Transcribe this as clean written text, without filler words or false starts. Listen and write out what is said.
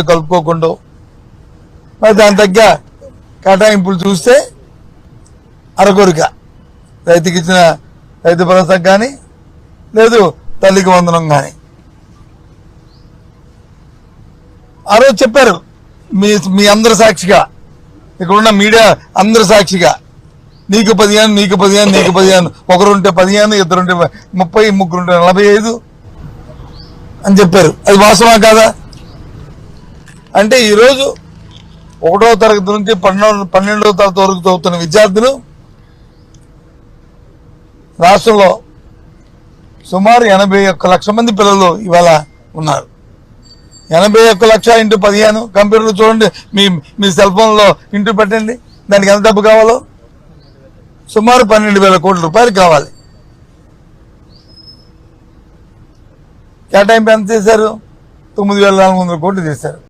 కలుపుకోకుండా మరి దాని తగ్గ కేటాయింపులు చూస్తే అరకొరిక రైతుకి ఇచ్చిన రైతు భరోసా కానీ లేదు తల్లికి వందనం కానీ ఆ రోజు చెప్పారు మీ అందరి సాక్షిగా ఇక్కడున్న మీడియా అందరి సాక్షిగా నీకు 15 నీకు 15 నీకు 15 ఒకరుంటే 15 ఇద్దరుంటే 30 ముగ్గురుంటే 45 అని చెప్పారు. అది వాస్తవా కాదా? అంటే ఈరోజు 1వ తరగతి నుంచి 12వ తరగతి వరకు చదువుతున్న విద్యార్థులు రాష్ట్రంలో సుమారు 81 లక్షల మంది పిల్లలు ఇవాళ ఉన్నారు. 81 లక్ష ఇంటూ 15 కంప్యూటర్లో చూడండి, మీ సెల్ ఫోన్లో ఇంటూ పెట్టండి, దానికి ఎంత డబ్బు కావాలో సుమారు 12,000 కోట్ల రూపాయలు కావాలి. కేటాయింపు ఎంత చేశారు? 9,400 కోట్లు చేశారు.